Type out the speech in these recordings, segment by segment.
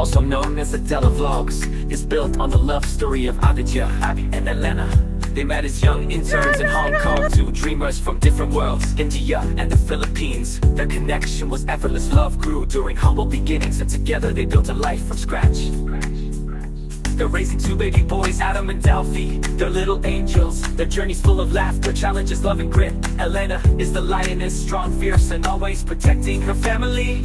also known as Adela Vlogs, is built on the love story of Aditya, Abby, and Elena. They met as young interns in Hong Kong, two dreamers from different worlds, India and the Philippines. Their connection was effortless, love grew during humble beginnings, and together they built a life from scratch. They're raising two baby boys, Adam and Delphi. They're little angels, their journey's full of laughter, challenges, love and grit. Elena is the lioness, strong, fierce, and always protecting her family.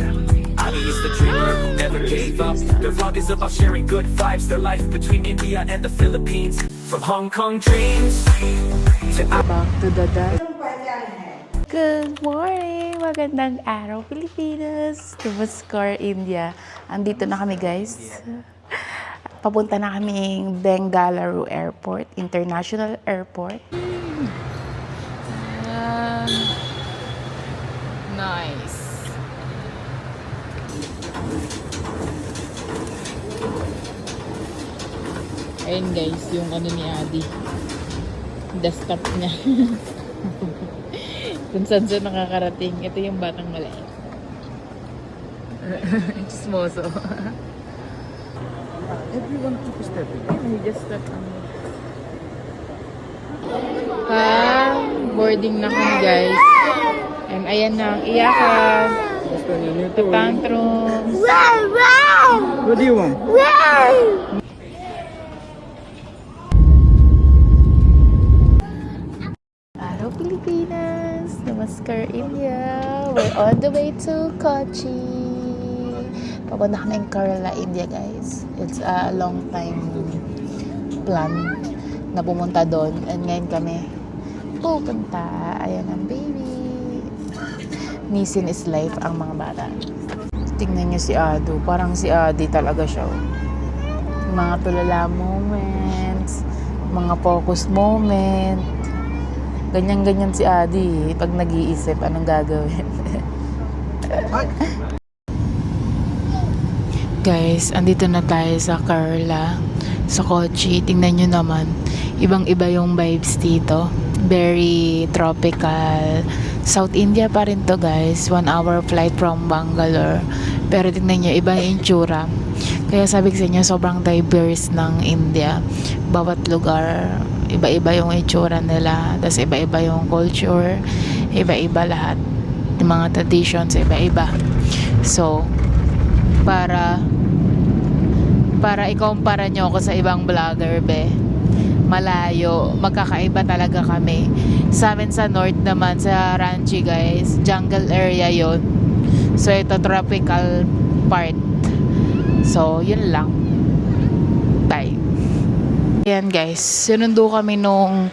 Abby is the dreamer who never gave up. Their vlog is about sharing good vibes, their life between India and the Philippines. From Hong Kong dreams to Back to the dad. Good morning! Magandang araw, Pilipinas! Namaskar, India. Andito na kami, guys. Papunta na kaming Bengaluru Airport, International Airport. Nice. Ayun guys, yung ano ni Adi. Desktop niya. Kung saan siya nakakarating. Ito yung batang maliit. Chismoso. Everyone keep stepping. He just stepped on me. Boarding na kami guys. And ayan na, iyakan. Tantrum. What do you want? Hello Pilipinas! Namaskar India! We're on the way to Kochi. Papunta kami ng Kerala, India guys. It's a long time plan na pumunta doon. And ngayon kami pupunta. Ayan ang baby. Nisin is life ang mga bata. Tingnan niyo si Ado. Parang si Adi talaga siya. Mga tulala moments. Mga focus moment. Ganyan-ganyan si Adi. Pag nag-iisip, anong gagawin? Guys, andito na tayo sa Kerala, sa Kochi. Tingnan nyo naman, ibang-iba yung vibes dito. Very tropical. South India pa rin to guys. 1 hour flight from Bangalore. Pero tingnan nyo, iba yung itsura. Kaya sabi ko sa inyo, sobrang diverse ng India. Bawat lugar, iba-iba yung itsura nila. Tapos iba-iba yung culture. Iba-iba lahat. Yung mga traditions, iba-iba. So, para ikumpara nyo ako sa ibang vlogger be, malayo, magkakaiba talaga kami. Sa amin sa north naman, sa Ranchi guys, jungle area yon. So ito tropical part. So yun lang. Bye. Ayan guys, sinundo kami nung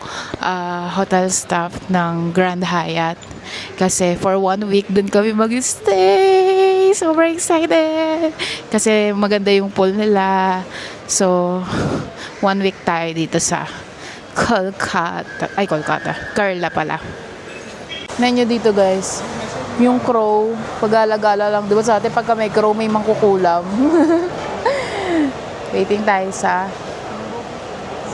hotel staff ng Grand Hyatt kasi for 1 week dun kami mag-stay. Super excited kasi maganda yung pool nila. So 1 week tayo dito sa Kolkata, Kerala pala. Tignan nyo dito guys, yung crow, pag-alagala lang, diba sa atin pagka may crow may mangkukulam. Waiting tayo sa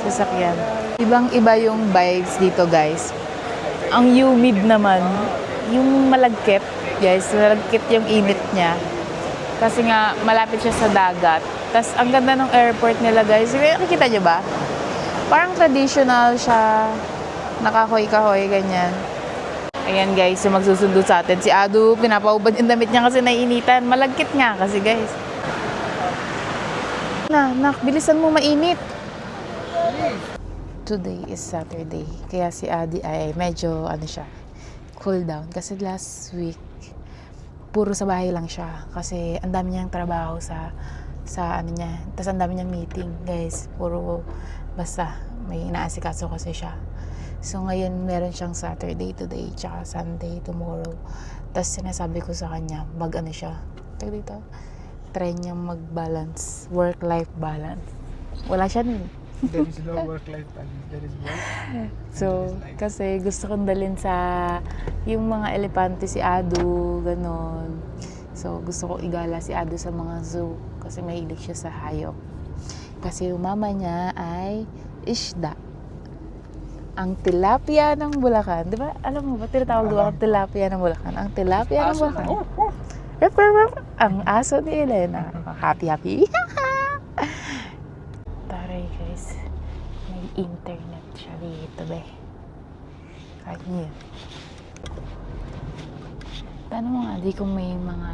sasakyan. Ibang-iba yung vibes dito guys. Ang humid naman, yung malagkit guys, malagkit yung init niya. Kasi nga malapit siya sa dagat. Tas ang ganda ng airport nila guys. Nakikita nyo ba? Parang traditional siya. Nakahoy-kahoy, ganyan. Ayan guys, yung magsusundo sa atin. Si Adu, pinapaubad yung damit niya kasi naiinitan. Malagkit nga kasi guys. Nak, bilisan mo, mainit. Today is Saturday. Kaya si Adi ay medyo cool down. Kasi last week, puro sa bahay lang siya. Kasi ang dami niyang trabaho sa niya. Tapos ang dami niyang meeting. Guys, puro basta may inaasikaso kasi siya. So ngayon meron siyang Saturday today, tsaka Sunday tomorrow. Tapos sinasabi ko sa kanya, try niyang mag-balance, work-life balance. Wala siya nun. There is no work-life balance. There is work. So, kasi gusto kong dalhin sa yung mga elepante si Adu, ganon. So, gusto ko igala si Adu sa mga zoo kasi mahilig siya sa hayop. Kasi yung mama niya ay isda. Ang tilapia ng Bulacan. Di ba? Alam mo ba, tinatawag doon ang tilapia ng Bulacan. Ang tilapia ng Bulacan. Ang aso ni Elena. happy. Taray guys, may internet siya dito be. Kahit niya. Tanong mo nga, di kung may mga,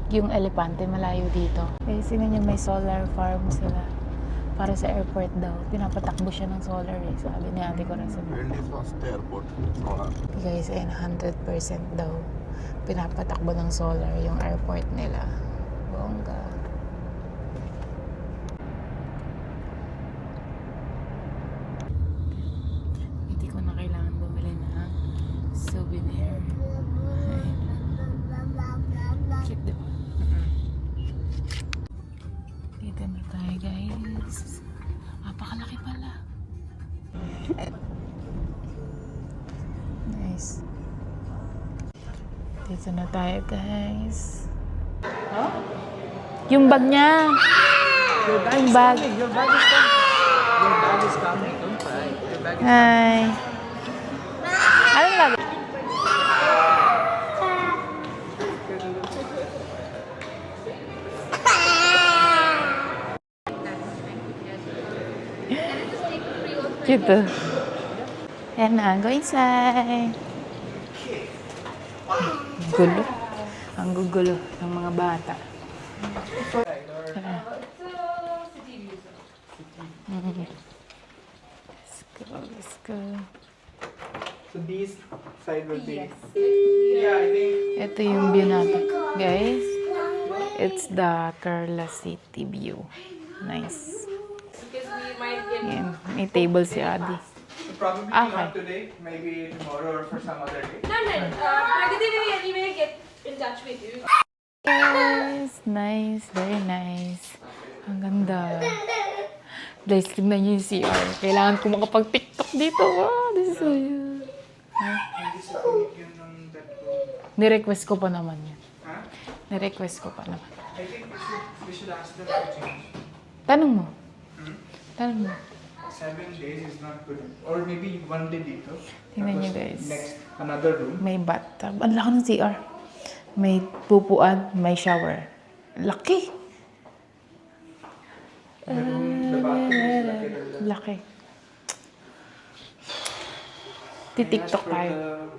yung elepante malayo dito. Eh, sino niya may solar farm sila. Para sa airport daw. Pinapatakbo siya ng solar eh. Sabi ni Ate Corazon. This was the airport. Solar. Guys, ayun, 100% daw. Pinapatakbo ng solar yung airport nila. Bongga. Hindi ko na kailangan bumili ng souvenir. Cute, diba? Dito na tayo, guys. Napakalaki pala. Nice. Dito na tayo, guys. Huh? Yung bag niya. Yung bag. Your bag is coming. Your bag is coming. Don't cry. Your bag is Hi. Anong bag? Cute. Ayan na, go inside. Gulo. Ang gugulo ng mga bata. Tara. Let's go. So these side will be. Yeah, I think. Ito yung view natin. Guys, it's the Kerala City view. Nice. Yan. May table si Adi. So probably Okay. not today. Maybe tomorrow or for some other day. No. Pragati will get in touch with you. Yes, nice. Very nice. Ang ganda. Guys, tignan niyo yung CR. Kailangan ko makapag-TikTok dito. Wow, this is so cute. This is yun ng that room. Nirequest ko pa naman yan. Huh? Nirequest ko pa naman. I think we should ask them to change. Tanong mo. Tanong mo. 7 days is not good. Or maybe 1 day dito. Tingnan niyo, Tapos guys. Next, another room. May bathtub. Ang laki ng CR. May pupuan, may shower. Laki. The room, the bathroom is like it. Laki. Titiktok tayo.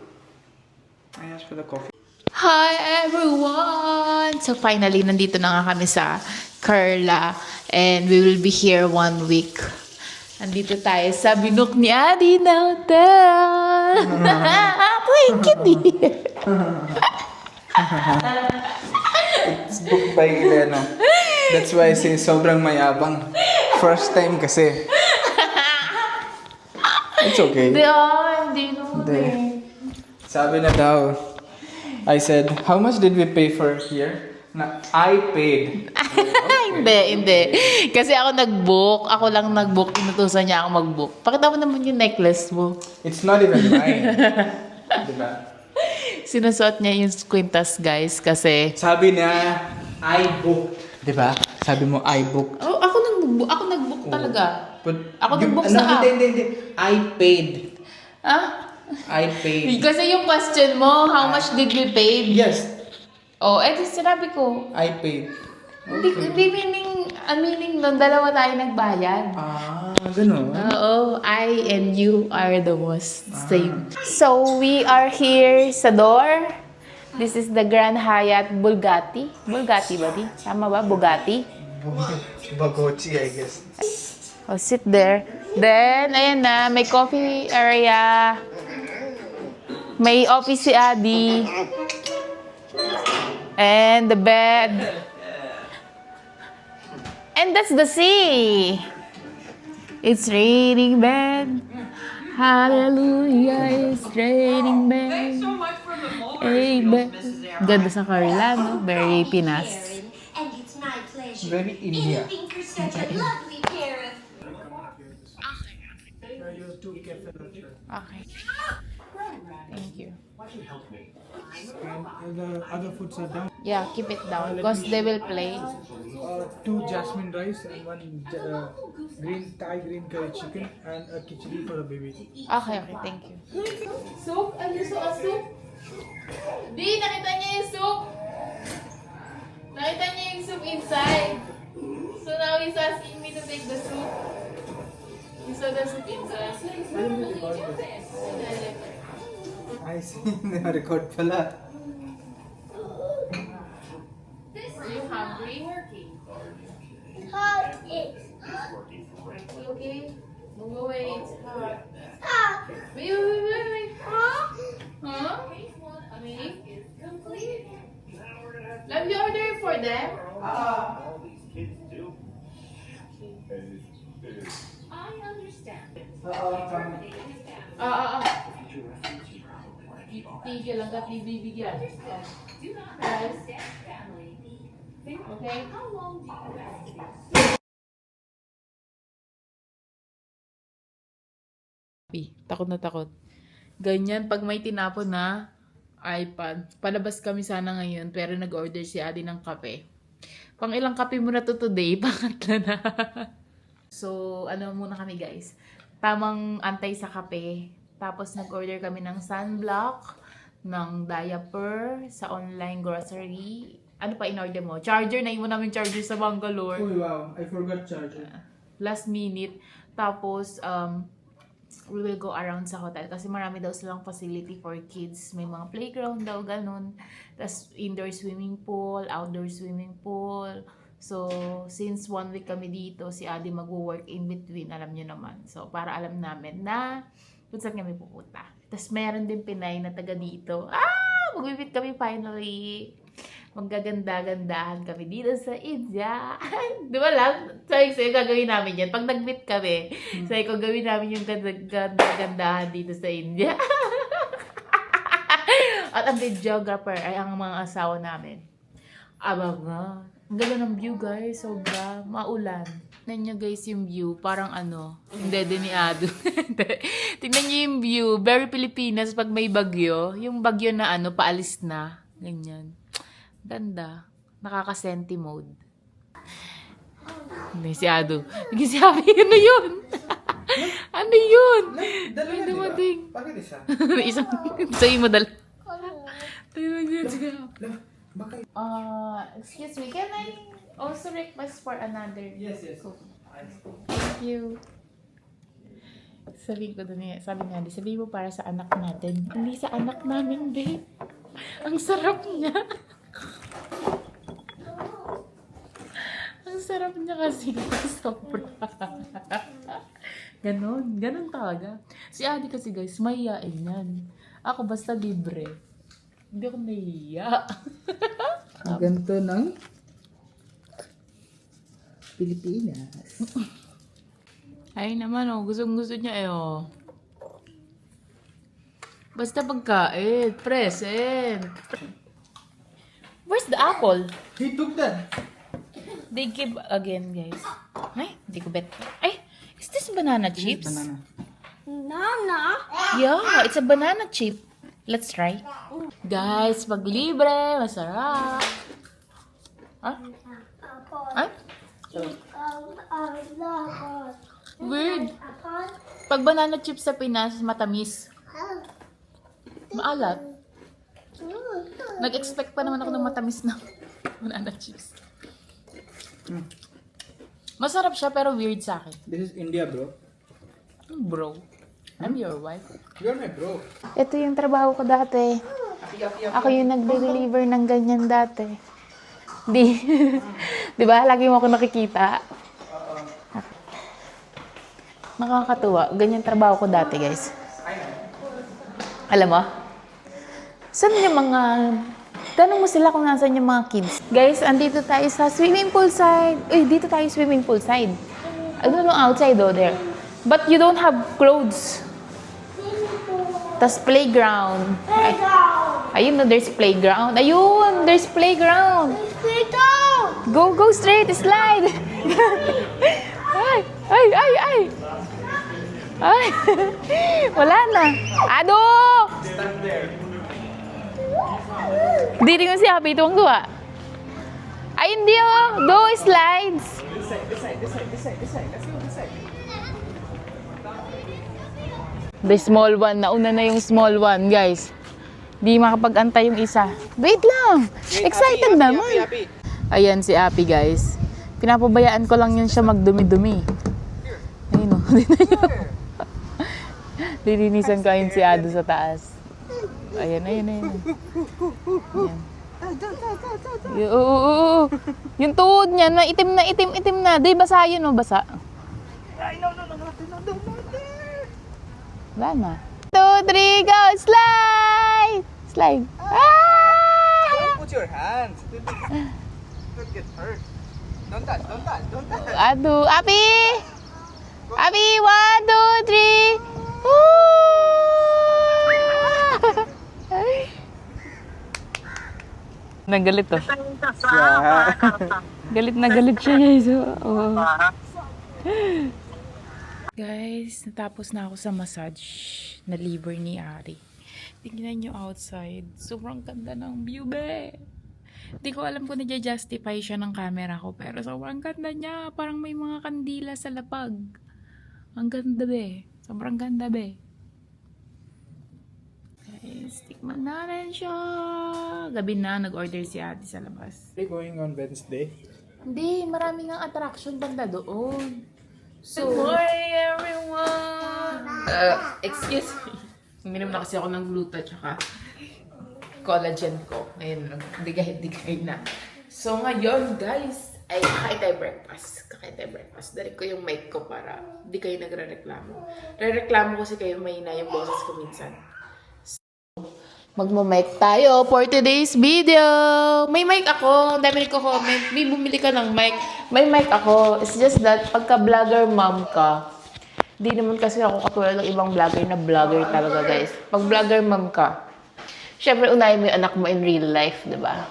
I asked for the coffee. Hi everyone! So finally, nandito na nga kami sa Kerala and we will be here 1 week. Nandito tayo sa Binook ni Adi na hotel. Playing kitty. It's booked by Elena. That's why I say sobrang mayabang. First time kasi. It's okay. Hindi no. Hindi. Sabi na daw. I said, how much did we pay for here? Na, I paid. Hindi. Kasi ako nag-book. Ako lang nag-book. Inutusan niya ako mag-book. Pakita mo naman yung necklace mo. It's not even mine. Diba? Sinusuot niya yung quintas, guys. Kasi... Sabi niya, I booked. Diba? Sabi mo, I booked. Oh, ako nag-book. Ako nag-book talaga. But, Ako nag-book sa app. Hindi. I paid. Ah? I paid. Kasi yung question mo, how much did we pay? Yes, Oh, eh, sinabi ko. I paid. Hindi meaning nun, dalawa tayo nagbayad. Ah, ganun. Oo, I and you are the most same. So, we are here sa door. This is the Grand Hyatt Bulgati. Bulgati ba di? Tama ba? Bugatti? Bagochi, I guess. Oh, sit there. Then, ayan na, may coffee area. May office si Adi. And the bed. And that's the sea. It's raining bed. Hallelujah, it's raining bed. So much for the more. Amen. Ganda sa Kerala, no? Very Pinas. And it's my pleasure. Very India. In being such a lovely pair of Okay. Thank you. And the other foods are down. Yeah, keep it down because they will play. 2 jasmine rice and 1 green Thai green curry chicken and a khichdi for the baby. Okay, thank you. Soup? Ano sa soup? Di, nakita niya yung soup. Nakita niya yung soup inside. he's asking me to take the soup. You saw the soup in the... I see. Na-record pala. Are you hungry? Hot is You okay? Move away. It's hot. hot. Wait. Huh? Honey? Love, you order for them? Tigil lang ka, bibigyan. Guys? Okay? Takot na takot. Ganyan, pag may tinapon na iPad, palabas kami sana ngayon, pero nag-order si Adi ng kape. Pang ilang kape mo na to today? Pangatla na. So, ano muna kami guys. Tamang antay sa kape. Tapos nag-order kami ng sunblock, ng diaper, sa online grocery. Ano pa in-order mo? Charger, naiwan namin charger sa Bangalore. Uy, wow. I forgot charger. Last minute. Tapos, we will go around sa hotel kasi marami daw silang facility for kids. May mga playground daw, ganun. Tapos, indoor swimming pool, outdoor swimming pool. So, since 1 week kami dito, si Adi mag-work in between, alam nyo naman. So, para alam namin na kung saan kami pupunta. Tapos, meron din Pinay na taga dito. Mag-meet kami finally. Maggaganda-gandahan kami dito sa India. Di ba lang? Sabi ko gagawin namin yan. Pag nag-meet kami, sabi ko gawin namin yung ganda-gandahan dito sa India. At ang videographer ay ang mga asawa namin. Abang ang ganda ng view guys. Sobra. Maulan. Tingnan nyo guys yung view. Parang ano. Hindi din ni Ado. Tingnan nyo yung view. Very Pilipinas pag may bagyo. Yung bagyo na ano, paalis na. Ganyan. Ganda. Nakaka-senti mode. Hindi, si Ado. Nagsasabi, ano yun? Ano yun? Dalawa May na, dumating. diba? Bakit isa? Isang, sa'yo mo dala. Tingnan nyo siya. Bakit? Excuse me, can I also request for another? Yes. Thank you. Sabi niya, sabihin mo para sa anak natin. Hindi sa anak namin, babe. Ang sarap niya. Ang sarap niya kasi. Sobra. Ganon talaga. Si Adi kasi guys, mahihain yan. Ako basta libre. Hindi ako nahihiya. Ang ganito ng Pilipinas. Ay naman oh, gustong-gusto niya eh oh. Basta pagkain, present. Where's the apple? He took that. They give again, guys. Ay, hindi ko bet. Ay, is this banana chips? Banana. Nana. Yeah, it's a banana chip. Let's try. Guys, pag libre, masarap. Ah? Ay? Weird. Pag banana chips sa Pinas, matamis. Maalat. Nag-expect pa naman ako ng matamis na banana chips. Masarap siya pero weird sa akin. This is India, bro. Bro, I'm your wife. You're my bro. Ito yung trabaho ko dati. Ako yung nagde-deliver ng ganyan dati. Di ba? Lagi mo ako nakikita. Nakakatuwa. Ganyan trabaho ko dati, guys. Alam mo? Saan yung mga... Tanong mo sila kung nasan yung mga kids. Guys, andito tayo sa swimming pool side. Uy, dito tayo swimming pool side. I don't know outside though there. But you don't have clothes. Tas playground. Ayun no, there's playground. Ayun, there's playground. Go straight, slide. Ay. Ay. Wala na. Ado! Di rin si Happy itong gawa. Ay, hindi oh. Do slides. This side. Let's go this side. The small one. Nauna na yung small one, guys. Di makapag-antay yung isa. Wait lang. Excited naman. Happy. Ayan si Happy, guys. Pinapabayaan ko lang yun siya magdumi-dumi. Ayun o. Lilinisan ko ayun si Ado sa taas. Ayan. Ayan. Oo. Yung tuhod niya, na itim na. Di, basa yun o, basa. Wala na. 2, 3, go! Slide! Slide. Ah! Put your hands. Don't get hurt. Don't touch. Ado, Api! Api, 1, 2, 3. Woo! Nagalit to. Yeah. Galit na galit siya, guys. Oo. Guys, natapos na ako sa massage na liver ni Ari. Tingnan nyo outside. Sobrang ganda ng view, be. Hindi ko alam kung na-justify siya ng camera ko. Pero sobrang ganda niya. Parang may mga kandila sa lapag. Ang ganda, be. Sobrang ganda, be. Guys, tikman natin siya. Gabi na, nag-order si Ate sa labas. Are you going on Wednesday? Hindi, marami ng attraction banda doon. So, good morning, everyone! Excuse me. Uminom na kasi ako ng gluta tsaka collagen ko. Ngayon, digay na. So, ngayon, guys, ay kakain tayo breakfast. Dari ko yung mic ko para di kayo nagre-reklamo. Re-reklamo kasi kayo may na yung boses ko minsan. Magmo-mic tayo for today's video. May mic ako. Ang dami nagko-comment. May bumili ka ng mic. May mic ako. It's just that pagka vlogger mom ka, di naman kasi ako katulad ng ibang vlogger na vlogger talaga, guys. Pag vlogger mom ka, syempre unahin mo yung anak mo in real life, di ba?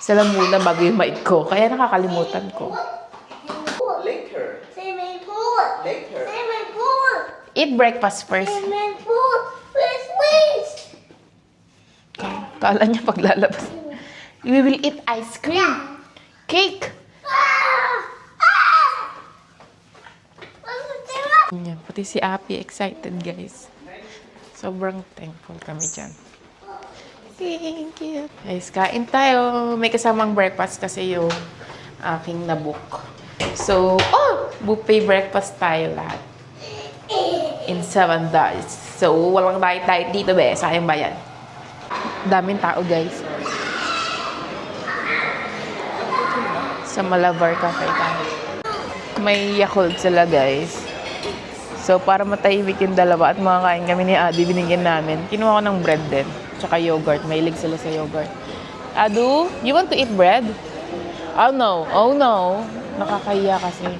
Sila muna bago yung mic ko. Kaya nakakalimutan ko. Later. Swimming pool. Later. Swimming pool. Eat breakfast first. Swimming pool. Please. Kala niya paglalabas. We will eat ice cream. Cake. Yan, pati si Api excited, guys. Sobrang thankful kami dyan. Thank you. Guys, kain tayo. May kasamang breakfast kasi yung aking nabook. So, buffet breakfast tayo lahat. In $7. So, walang diet dito, be. Sayang bayan. Daming tao, guys. Sa Malabar Cafe tayo. May Yakult sila, guys. So, para matahimik yung dalawa at makakain kami ni Adi, binigyan namin. Kinuha ko ng bread din. Tsaka yogurt. Mahilig sila sa yogurt. Adu, you want to eat bread? Oh, no. Oh, no. Nakakahiya kasi.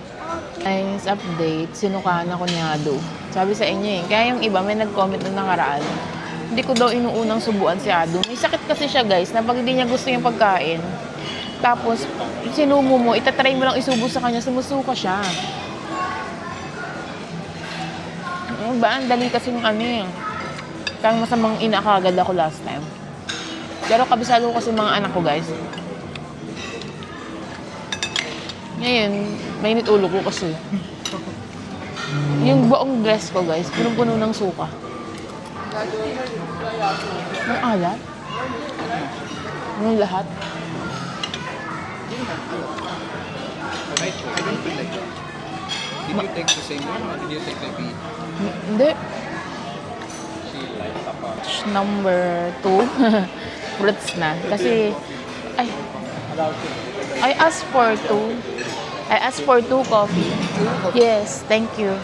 Nice update. Sinukaan ako ni Adu. Sabi sa inyo eh. Kaya yung iba, may nag-comment na nakaraan. Hindi ko daw inuunang subuan si Adu. May sakit kasi siya, guys, na pag hindi niya gusto yung pagkain, tapos, sinumo mo, itatry mo lang isubo sa kanya, sumusuka siya. Ano ba? Ang dali kasi yung ano eh. Kaya masamang inakagad ako last time. Pero kabisado ko kasi mga anak ko, guys. Ngayon, mainit ulo ko kasi. Yung buong dress ko, guys, punong-puno ng suka. Ang alat? Ang lahat? I don't feel like that. Did you take the same one or did you take the B? Hindi. Number 2. Fruits na. Kasi, I asked for 2. I asked for 2 coffee. Yes, thank you.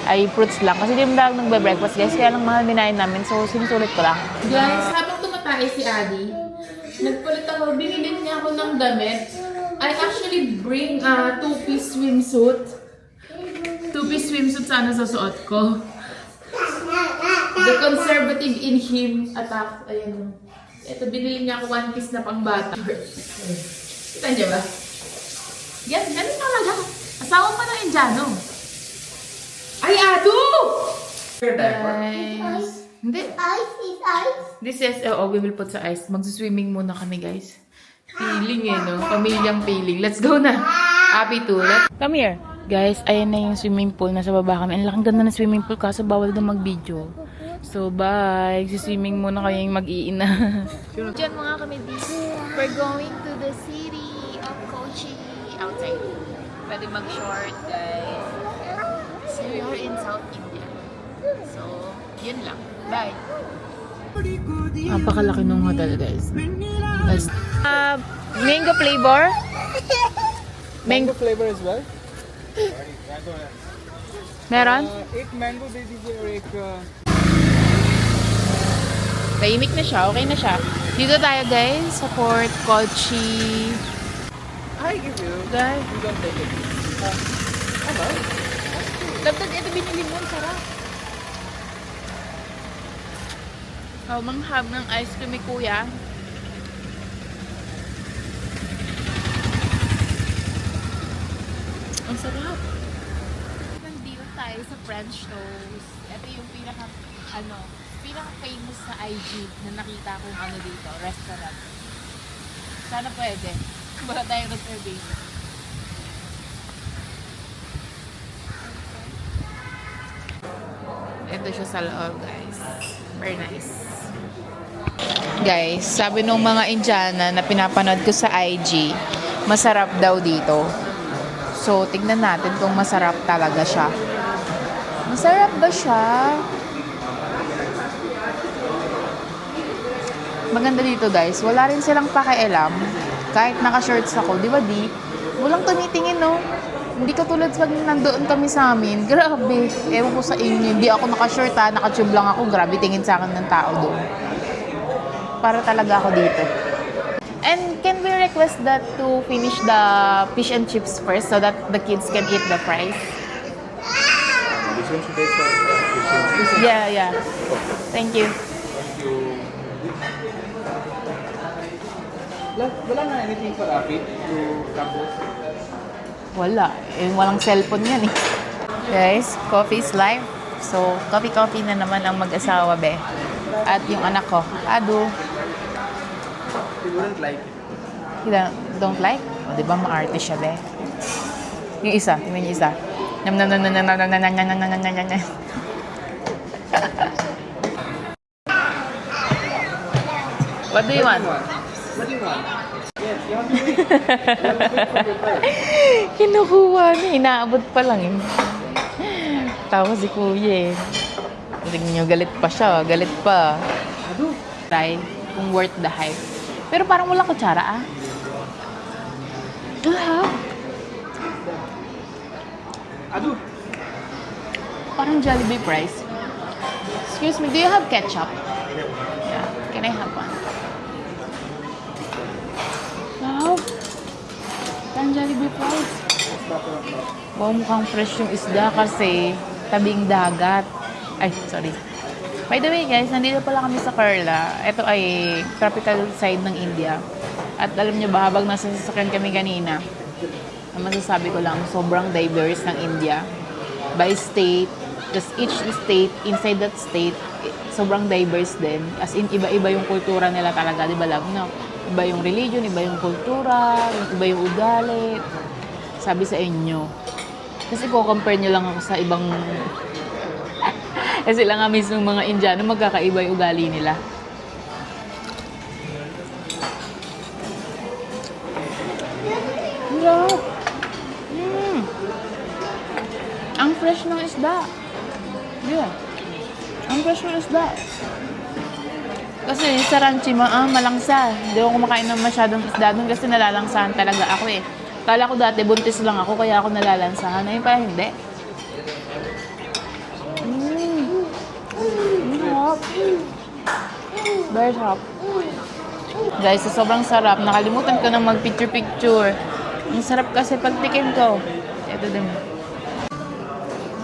Ay, fruits lang. Kasi di ba nagbe-breakfast, guys. Kaya lang mahal binayin namin. So, sinusulit ko lang. Guys, habang tumatay si Adi, nagpalit ako. Binilin niya ako ng damit. I actually bring a 2-piece swimsuit. 2-piece swimsuit sana sa suot ko. The conservative in him attack. Ayan. Ito, binili niya ako 1-piece na pang bata. Kita niyo ba? Yan, ganun talaga. Asawa pa ng Indiano. Ay, Ado! Guys. Hindi. Ice is ice. This is, we will put sa ice. Magsuswimming muna kami, guys. Feeling eh, no? Pamilyang feeling. Let's go na. Happy to. Come here. Guys, ayan na yung swimming pool. Nasa baba kami. Ang laking ganda ng swimming pool kaso bawal na mag-video. So, bye. Siswimming muna kayong mag-iina. Diyan mga kami dito. We're going to the city of Kochi. Outside. Pwede mag-short, guys. So, we are in South India. So, yun lang. Bye. Napakalaki ng hotel, guys. Mango flavor? Mango flavor as well? Meron? एक mango दे दीजिए और एक Tahimik na siya. Okay na siya. Dito tayo, guys, sa Fort Kochi. I give you. Guys, You don't take it. Ano? dagdag ito binili mo. Sarap. Oh, manghab ng ice cream ni Kuya. Ang sarap. Nandito tayo sa French toast. Ito yung pinaka-famous sa IG na nakita kong dito, restaurant. Sana pwede. Wala tayong reservation. Ito siya sa loob, guys. Very nice. Guys, sabi nung mga Indiana na pinapanood ko sa IG, masarap daw dito. So, tignan natin kung masarap talaga siya. Masarap ba siya? Maganda dito, guys. Wala rin silang pakialam. Kahit naka-shorts ako, di ba di? Walang tumitingin, no? Hindi katulad pag nandoon kami sa amin. Grabe. Ewan ko sa inyo. Hindi ako naka-short, ha. Naka-tube lang ako. Grabe tingin sa akin ng tao doon. Para talaga ako dito. And can we request that to finish the fish and chips first so that the kids can eat the fries? This one should take some. Yeah. Thank you. Wala na anything for Rafi to campus? Wala. Walang cellphone yan eh. Guys, coffee is life. So, coffee na naman ang mag-asawa, be. At yung anak ko, Adu. He wouldn't like it. He don't like? O, di ba maarte siya, be? Yung isa, tingnan yung isa. What do you want? What do you want? Yes, you want to wait. You want to wait for your turn. Kinukuha na, inaabot pa lang eh. Tawa si Kuya eh. Tingnan nyo, galit pa siya, galit pa. Adu. Try kung worth the hype. Pero parang wala kutsara ah. Adu. Parang Jollibee price. Excuse me, do you have ketchup? Yeah. Can I have one? Wow. Parang Jollibee price. Wow, mukhang fresh yung isda kasi tabing dagat. Ay, sorry. By the way guys, nandito pala kami sa Kerala. Ito ay tropical side ng India. At alam nyo ba, habang nasa sasakyan kami kanina, ang masasabi ko lang, sobrang diverse ng India. By state, just each state, inside that state, sobrang diverse din. As in, iba-iba yung kultura nila talaga, di ba lang? No? Iba yung religion, iba yung kultura, iba yung ugali. Sabi sa inyo. Kasi compare nyo lang ako sa ibang... Kasi sila nga mismo mga Indiano, magkakaiba yung ugali nila. Sarap! Ang fresh ng isda. Yeah. Ang fresh ng isda. Kasi sa ranchi, malangsa. Hindi ako kumakain ng masyadong isda doon kasi nalalangsahan talaga ako eh. Kala ko dati, buntis lang ako, kaya ako nalalansahan. Ayun pa, hindi. Very sarap. Guys, sa sobrang sarap, nakalimutan ko na mag-picture-picture. Ang sarap kasi pagtikim ko. Ito din.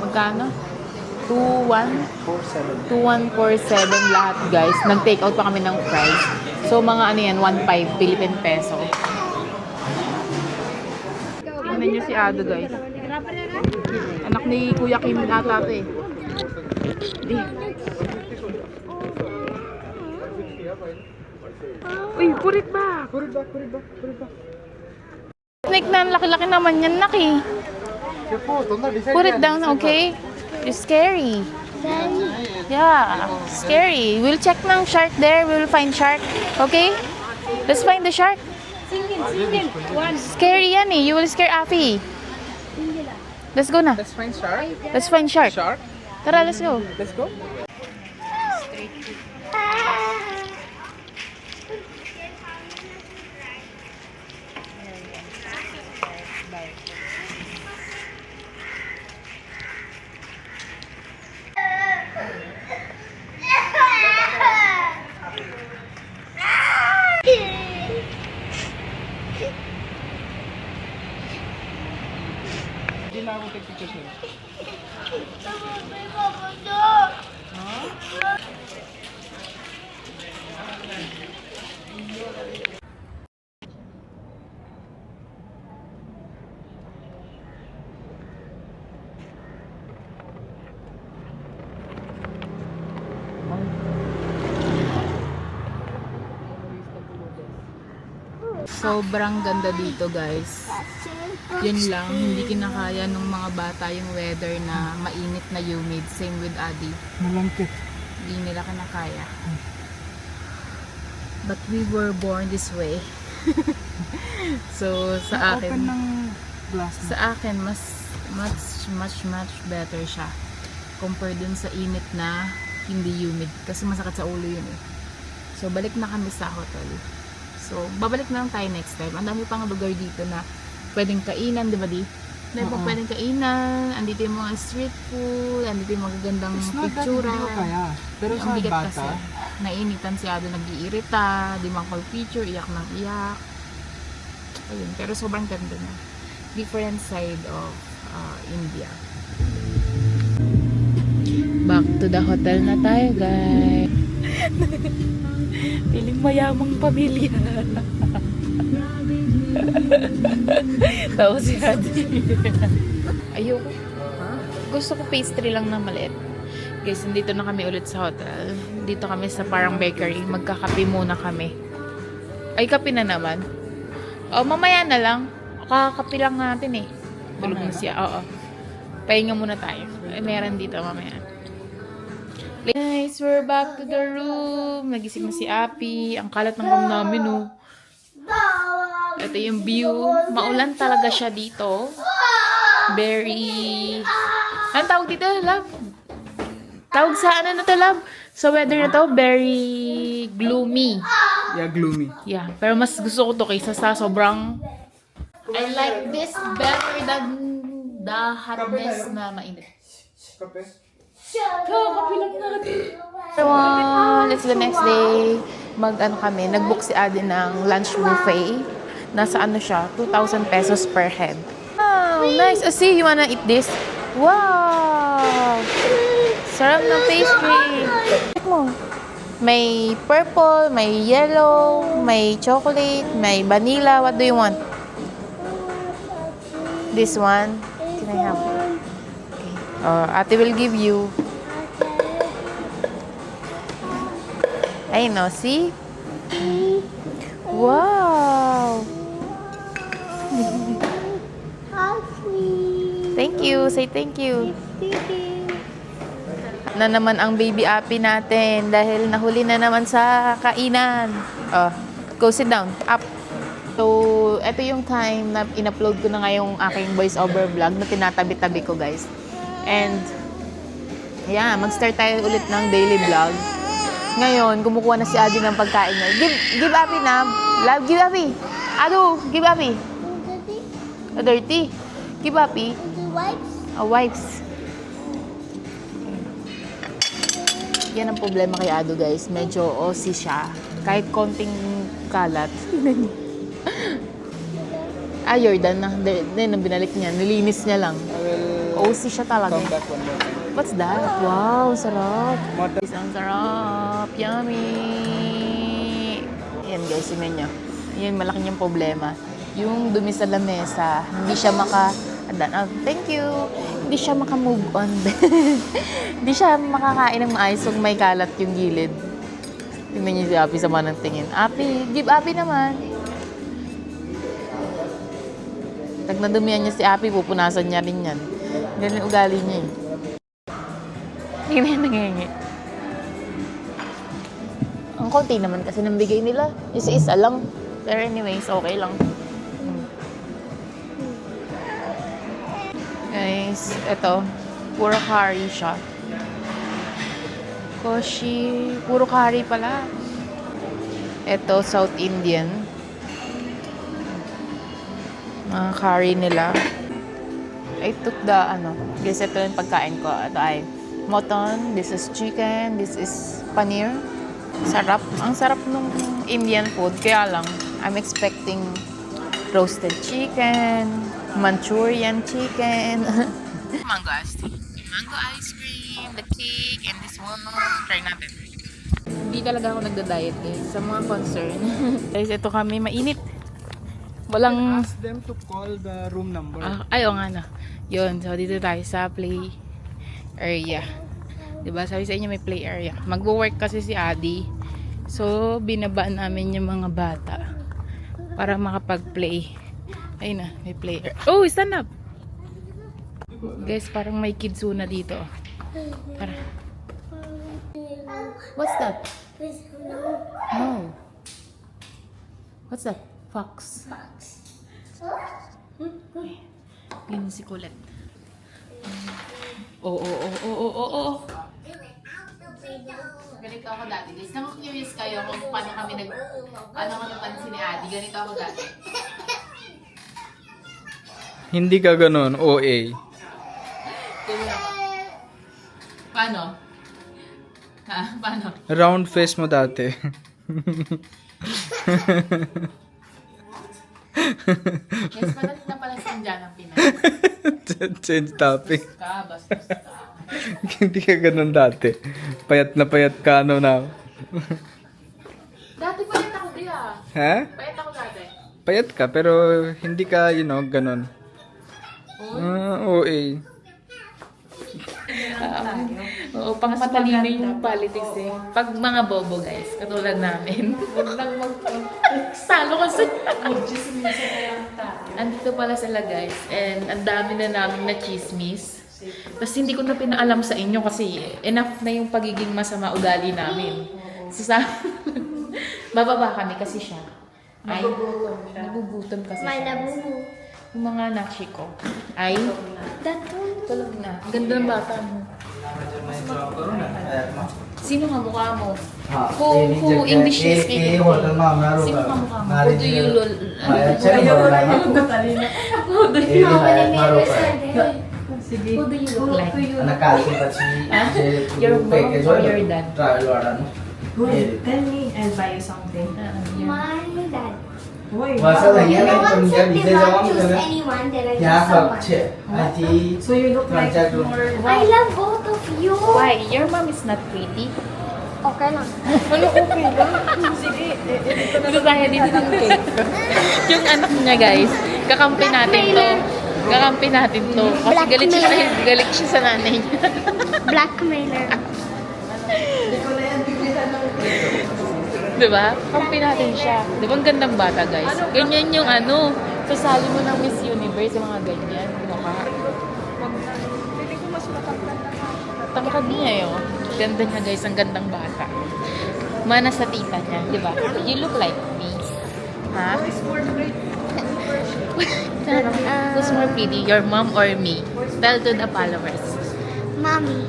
Magkano? 2147 lahat, guys. Nag-take out pa kami ng fries. So, mga ano yan, 1.5 Philippine peso. Tingnan nyo si Ado, guys. Anak ni Kuya Kim ata ito eh. Di. Uy, purit ba? Put it back. Snake na, laki-laki naman yan, Naki. Careful, don't decide. Put it down, okay? It's scary. Yeah, scary. We'll check ng shark there. We'll find shark. Okay? Let's find the shark. Single. One. Scary yan eh. You will scare Afi. Let's go na. Let's find shark. Let's find shark. Shark? Tara, let's go. Let's go. Hindi na ako take pictures niyo. Sobrang ganda dito, guys. Yun lang, hindi kinakaya ng mga bata yung weather na mainit na humid. Same with Adi. Malangkit. Hindi nila kinakaya. But we were born this way. So, sa akin, Open ng glass na. sa akin, much better siya. Compare dun sa init na hindi humid. Kasi masakit sa ulo yun eh. So, balik na kami sa hotel. So, babalik na lang tayo next time. Ang dami pang lugar dito na pwedeng kainan, di ba di? Dahil pag pwedeng kainan, andito yung mga street food, andito yung magagandang It's not that picture. hindi ko kaya. Pero Ang sa bigat bata, kasi. Nainitan si Ado, nag-iirita, di makapag-picture, iyak ng iyak. Ayun, pero sobrang ganda na. Different side of India. Back to the hotel na tayo, guys. Piling mayamang pamilya. Tapos si Adi. Ayoko. Gusto ko pastry lang na maliit. Guys, nandito na kami ulit sa hotel. Dito kami sa parang bakery. Magkakape muna kami. Ay, kape na naman. O, mamaya na lang. Kakakape lang natin eh. Tulog na siya. Oo. Pahinga muna tayo. Ay, meron dito mamaya. Guys, we're back to the room. Nagising na si Api. Ang kalat ng room namin, oh. Ito yung view. Maulan talaga siya dito. Very... Anong tawag dito, love? Tawag sa ano na to, love? Sa weather na to, very gloomy. yeah, gloomy. Yeah, pero mas gusto ko to kaysa sa sobrang... I like this better than the hotness na mainit. Kape? Everyone, it's the next day. Nag-book si Adi ng lunch buffet. Nasa ano siya, 2,000 pesos per head. Wow, nice. Oh, see, you wanna eat this? Wow! Sarap ng pastry. Check mo. May purple, may yellow, may chocolate, may vanilla. What do you want? This one? Can I have it? Okay. Ate will give you. I know, see? Wow! How sweet. Thank you. Say thank you. Na naman ang baby Api natin dahil nahuli na naman sa kainan. Oh, go sit down. Up. So, ito yung time na in-upload ko na ngayong aking voice over vlog na tinatabi-tabi ko, guys. And, yeah, mag-start tayo ulit ng daily vlog. Ngayon, kumukuha na si Adi ng pagkain niya. Give Api na. Love, give Api. Ado, give Api. Dirty. Give Api. The wipes. Wipes. Yan ang problema kay Ado, guys. Medyo OC siya. Kahit konting kalat. Jordan na. Then, binalik niya. Nilinis niya lang. I will OC siya talaga. come back one more time. What's that? Wow, sarap. Mata- Ang sarap. Yummy. Yan, guys. Yun nyo. Yan, malaki niyang problema. Yung dumi sa lamesa, hindi siya thank you. Hindi siya maka-move on. Hindi siya makakain ng maayos kung may kalat yung gilid. Tingnan niyo si Api sa manang tingin. Api, give Api naman. Pag nadumihan niya si Api, pupunasan niya rin yan. Ganun ugali niya eh. Hindi na nangyayari. Ang konti naman kasi nang bigay nila. Isa-isa lang. Pero anyways, okay lang. Guys, ito. Puro curry siya. Koshi. Puro curry pala. Ito, South Indian. Mga curry nila. I took the, guys, ito yung pagkain ko. Ito ay mutton, this is chicken, this is paneer. Sarap. Ang sarap nung Indian food. Kaya lang, I'm expecting roasted chicken, Manchurian chicken. Mango iced tea. Mango ice cream, the cake, and this one. Try natin. Hindi talaga ako nagda-diet guys. Sa mga concern. Guys, ito kami mainit. Walang... Ask them to call the room number. Ayaw nga na. Yun, so dito tayo sa play area. Diba? Sabi sa inyo may play area. Magwo-work kasi si Adi. So, binabaan namin yung mga bata para makapag-play. Ayun na, may play area. Oh, stand up! Guys, parang may kidsuna dito. Para. What's that? No. What's that? Fox. Yun si Colette. Oo. Ganito ako dati. Guys, naku-curious kayo kung paano kami paano ko napansin ni Adi. Ganito ako dati. Hindi ka ganun, OA. Paano? Ha? Paano? Round face mo dati. Guys, paano na pala si Indian ang Pinay? Change topic. Bastos ka. Hindi ka ganun dati. Payat ka na. Dati payat ako di Ha? Payat ako dati. Payat ka, pero hindi ka, ganun. OA. Oo, pang matalino yung politics eh. Pag mga bobo guys, katulad namin. Salo kasi. Andito pala sila guys. And ang dami na namin na chismis. Tapos hindi ko na pinaalam sa inyo kasi enough na yung pagiging masama ugali namin. So sa bababa kami kasi siya. Ay, nagugutom kasi My siya. labubu. Yung mga nakshi ko ay tulog na. Ang ganda ng bata mo. Sino nga mukha mo? Who English speaking? Sino nga mukha mo? Who do you Who do you look like? Your mom or your dad? Tell me, I'll buy you something. My dad. Why? You know what? If they not choose anyone, then I choose someone. So you look like more... I love both of you. Why? Your mom is not pretty. Okay lang. Ano okay lang? Sige, Dito tayo dito ng cake. Yung anak niya guys, kakampi natin to. Kakampi natin to. Kasi galit siya sa nanay niya. Blackmailer. Diba? Kampi natin siya. Diba ang gandang bata guys? Ganyan yung sasali mo ng Miss Universe, yung mga ganyan. Mukha. Feeling ko mas matangkad. Tangkad niya yun. Ganda niya guys, ang gandang bata. Mana sa tita niya, diba? You look like me. Ha? Who's more great? Who's more pretty, your mom or me? Tell to the followers. Mommy.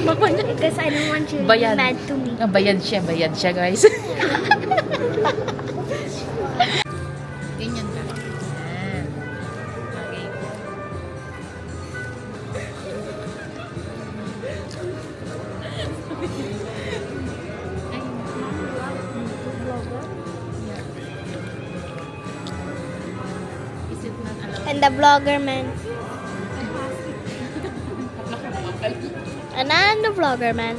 Mama niya. Because I don't want you to be Bayad. mad to me. Bayad siya guys. Ganyan ka. Yan. Okay. Is it not allowed? And the vlogger man. And the vlogger man.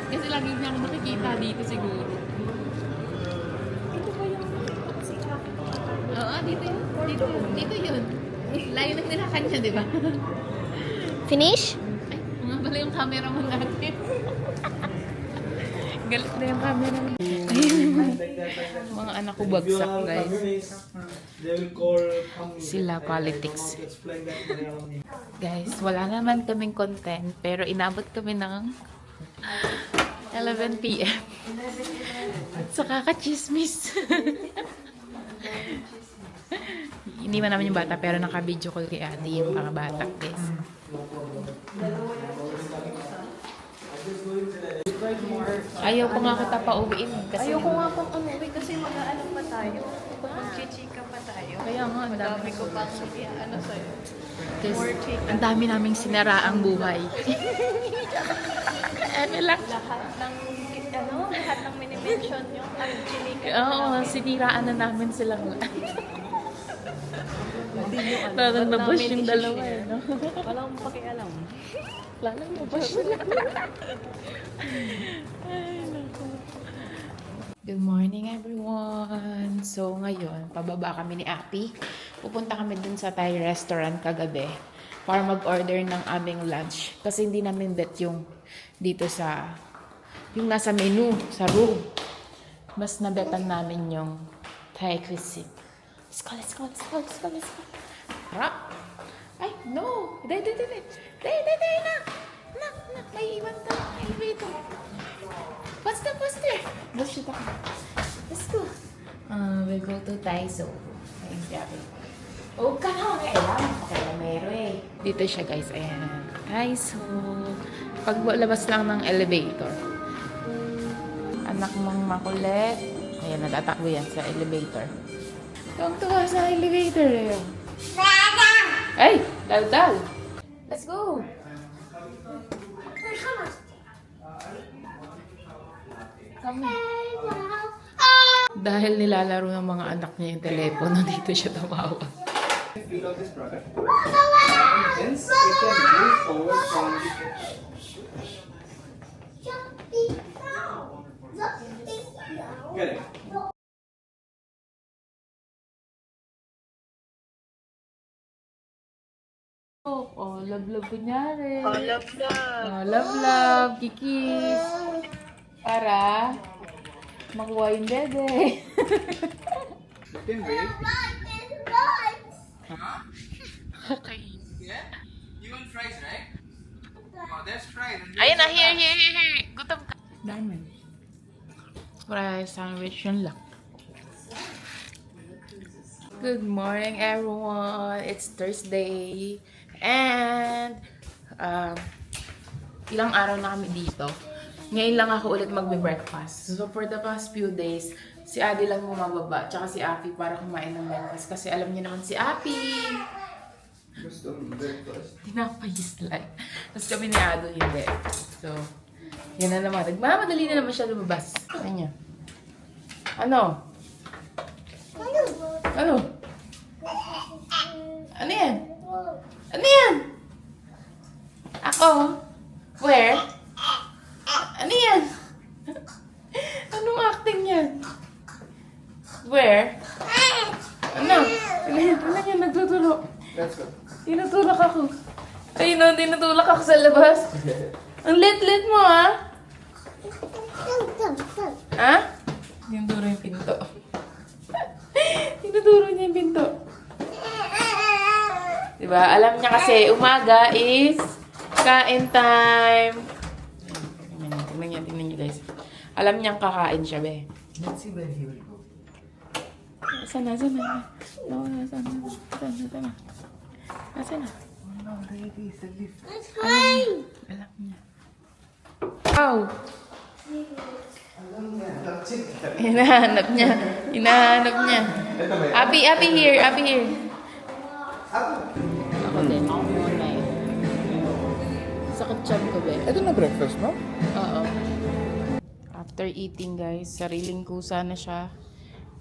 Kasi lagi niya ako nakikita dito siguro. Ito ba yung... Oo, dito yun. Dito yun. Layo na nilakan niya, di ba? Finish? Ay, nga pala yung camera mo natin. Galit na yung camera mo. Mga anak ko bagsak, guys. They will call company. Sila I politics. don't know how to explain that in Malayalam. Guys, wala naman kaming content, pero inabot kami ng 11 p.m. So, kakachismis. Hindi man namin yung bata, pero naka-video call kay Ate yung mga bata, guys. Ayaw ko nga kita pa uwiin. Kasi Ayoko nga pang umuwi kasi mag-ano pa tayo. Mag-chichika pa tayo. Kaya nga, ang dami Madami ko pang ano sa'yo. Kasi ang dami naming sinaraang buhay. Ano lang? Lahat ng mini-mention yung chinika. Oo, siniraan na namin silang lahat. Parang nabush yung dalawa eh, no? Walang pakialam. Lalang nabush sila. Ay, naku. Good morning, everyone! So, ngayon, pababa kami ni Api. Pupunta kami dun sa Thai restaurant kagabi para mag-order ng aming lunch. Kasi hindi namin bet yung dito sa, yung nasa menu, sa room. Mas nabetan namin yung Thai cuisine. Let's go, let's go, let's go, let's go, let's go. Harap! Ay, no! Day, na! Nak, may iwan tayo. Elevator. What's there? Let's shoot ako. Let's go. We'll go to Taizo. Ayun si Abby. Huwag ka na, pakailamero eh. Dito siya guys, ayan. Taizo. Paglabas lang ng elevator. Anak mong makulit. Ayan, natatakbo yan sa elevator. Tuwang-tuwa sa elevator eh. Ay, dal. Let's go. Kami. Dahil nilalaro ng mga anak niya yung telepono, dito siya tumawa. Feel of this product. Hence, it can move forward from Correct. Oh, love kunyari. Oh, love. Kikis. Para makuha yung dede. You can wait. Okay. Yeah? You want fries, right? Oh, there's fries. Ayun na, here. Gutom ka. Diamond. Fries sandwich yun lang. Good morning, everyone. It's Thursday. And, ilang araw na kami dito. Ngayon lang ako ulit magbe-breakfast. So, for the past few days, si Adi lang bumababa, tsaka si Api para kumain ng breakfast. Kasi alam niyo naman si Api. Gusto mo breakfast? Tinapayis lang. Tapos kami ni Ado hindi. So, yan na naman. Nagmamadali na naman siya lumabas. Ano? Ano? Ano yan? Ano yan? Ako? Where? Ano yan? Anong acting yan? Where? Ano? Ano yan? Nagtutulog. Let's go. Tinutulak ako. Tinutulak ako sa labas. Ang lit-lit mo, ha? Ha? Tinuturo yung pinto. Tinuturo niya yung pinto. Diba? Alam niya kasi umaga is kain time. Tingnan niyo guys. Alam niyang kakain siya, be. Let's see where he will go. Sana. Nasaan na? No, ready is the lift. Alam niya. Wow! Hinahanap niya. Ito ba yun? Abi here. Ako din. Ako muna eh. Sakit tiyan ko, be. Ito na breakfast, no? Oo. After eating, guys, sariling kusa na siya.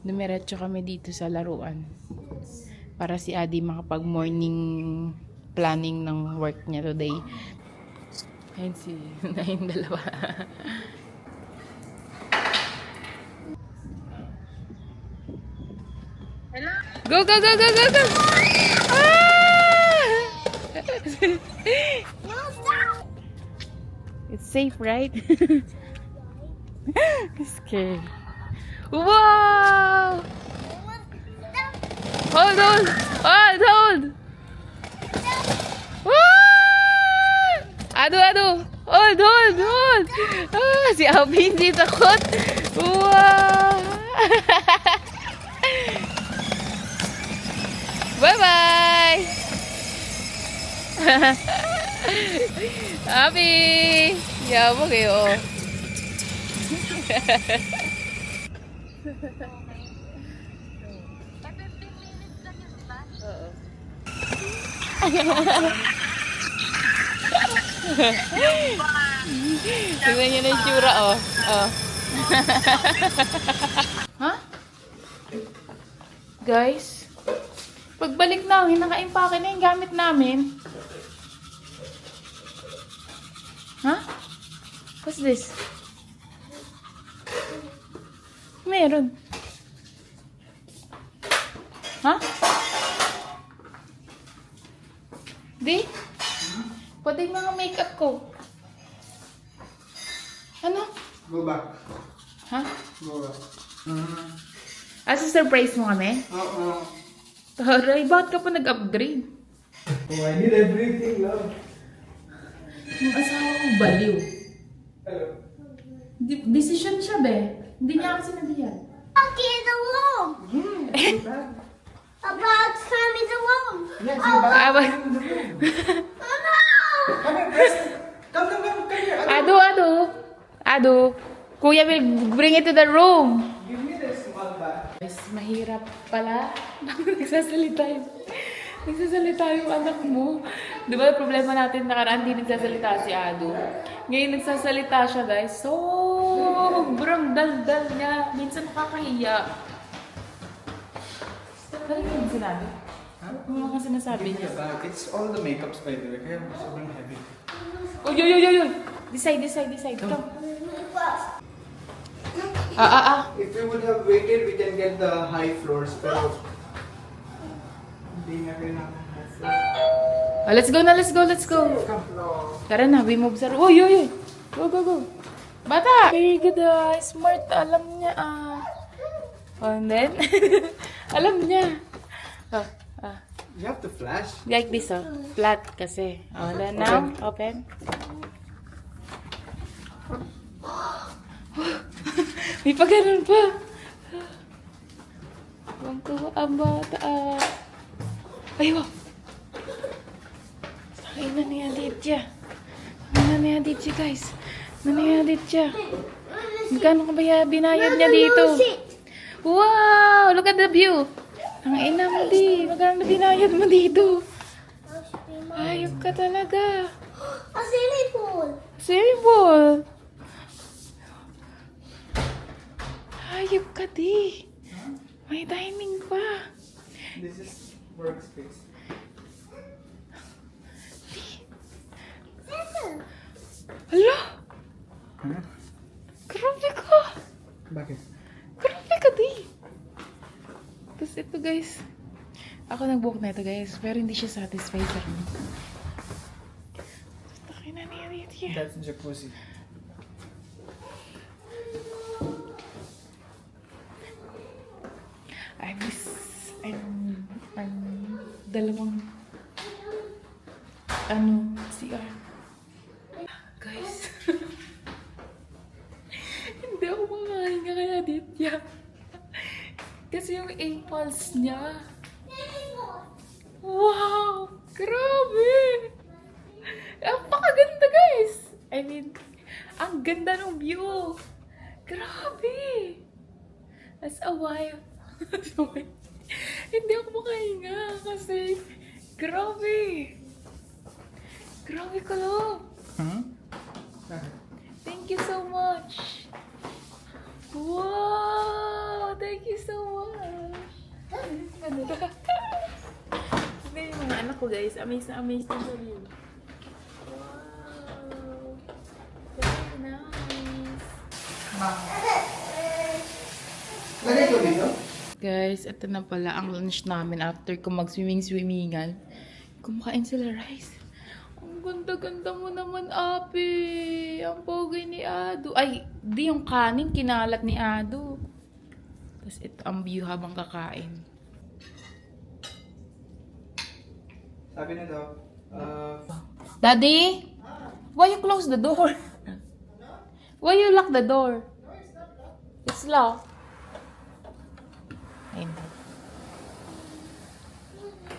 Dumiretso kami dito sa laruan. Para si Adi makapag-morning planning ng work niya today. Ayun si yung dalawa. Go! Ah! It's safe, right? Scared. Wow! Hold, hold! Hold, hold! Ah! Ado! Hold, hold, hold! Ah, si Abby hindi takot. Wow! Bye-bye! Abby! Yabo kayo. Tingnan niyo na yung tsura, oh. Oh. Ha? Guys, pagbalik namin, naka-impake na yung gamit namin. Ha? What's this? Meron. Ha? Di? Pwede yung mga makeup ko. Ano? Go back. Ha? Go back. Surprise mo kami? Oo. Taray, bakit ka pa nag-upgrade? Oh, I need everything, love. Yung asawa kong baliw. Hello. Decision siya, be. Hindi niya ako sinabihan. Okay, the room. About come in the room. Yes, you're back. Ah, Come here, Preston. Come here. Ado. Kuya will bring it to the room. Give me this small bag. Mas mahirap pala. Nagsasalita yung anak mo. Di ba problema natin nakaraan, hindi nagsasalita si Ado. Ngayon nagsasalita siya, guys. Sobrang dal-dal niya. Minsan nakakahiya. Ano yung sinabi? Ano mga sinasabi Give me niya? the bag. It's all the makeups, by the way. Kaya sobrang heavy. Oy! Decide. Come. If we would have waited, we can get the high floors. Pero hindi nga rin namin high floors. Oh, let's go. Tara na, we move sa room. Oy! Go. Bata! Very good, smart. Alam niya, And then, alam niya. You have to flash. Like this, flat kasi. Then now, open. May pagano'n pa. Huwag tuwa ang bata. Ay, wow. Sakay na ni Aditya. Guys. Magkano ka ba binayad niya dito? Wow! Look at the view. Ang ina mo di. Magkano binayad mo dito? Ayok ka talaga. A swimming pool. Swimming pool. Ayok ka di. May dining pa. This is workspace. Hala! Huh? Grabe ka! Bakit? Grabe ka di! Tapos ito guys. Ako nag-book na ito guys. Pero hindi siya satisfied sa akin. Takin na niya dito. That's jacuzzi. Dalawang CR. Guys. Hindi ako makahinga kaya Aditya. Kasi yung impulse niya. Wow! Grabe! Ang pakaganda guys! I mean, ang ganda ng view! Grabe! As a wife. Hindi ako makahinga kasi grabe! Grabe ka lang! Thank you so much! Wow! Thank you so much! Hindi yung mga anak ko guys, amazed na amazed din sa view. Wow! Very nice! Lagay ko dito? Guys, ito na pala ang lunch namin after ko mag-swimming-swimmingan. Kumakain sila rice. Ang ganda-ganda mo naman, Api. Ang pogi ni Ado. Ay, di yung kanin, kinalat ni Ado. Tapos ito ang view habang kakain. Sabi na daw, Daddy? Why you close the door? Why you lock the door? It's locked. Ayun.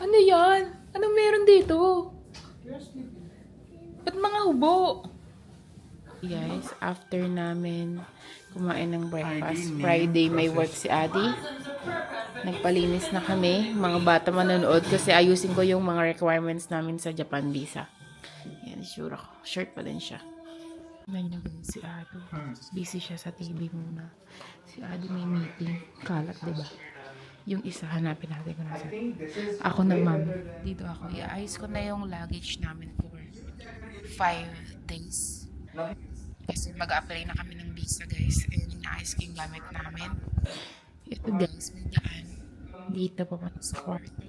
Ano yan? Anong meron dito? Ba't mga hubo? Guys, after namin kumain ng breakfast, Friday may work si Adi. Nagpalinis na kami. Mga bata manonood kasi ayusin ko yung mga requirements namin sa Japan visa. Yan, sure ako. Shirt pa din siya. Nandiyan si Adi. Busy siya sa TV muna. Si Adi may meeting. Kalat, diba? Yung isa, hanapin natin kung nasa. Ako naman, dito ako. Iayos ko na yung luggage namin for 5 days. Kasi mag-apply na kami ng visa, guys. And inaayos ko yung gamit namin. Ito, guys, may daan. Dito pa sa kwarto.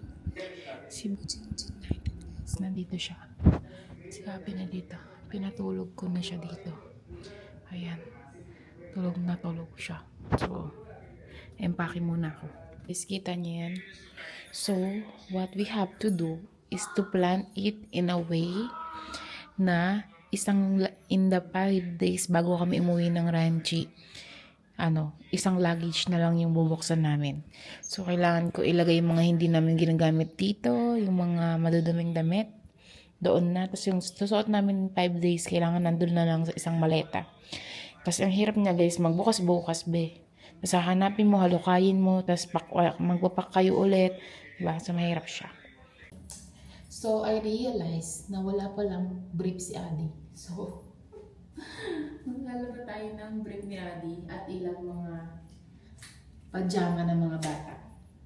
Si Bujinjin natin, guys. Nandito siya. Sabi na dito. Pinatulog ko na siya dito. Ayan. Tulog na tulog siya. So, empake muna ako. Guys, kita niyo yan. So, what we have to do is to plan it in a way na in the 5 days bago kami umuwi ng Ranchi, isang luggage na lang yung bubuksan namin. So, kailangan ko ilagay yung mga hindi namin ginagamit dito, yung mga maduduming damit, doon na. Tapos yung susuot namin 5 days, kailangan nandun na lang sa isang maleta. Kasi ang hirap niya, guys, magbukas-bukas, be. Tapos hanapin mo, halukayin mo, tapos magpapak kayo ulit. Diba? So, mahirap siya. So, I realized na wala palang brief si Adi. So, maglalaba tayo ng brief ni Adi at ilang mga pajama ng mga bata.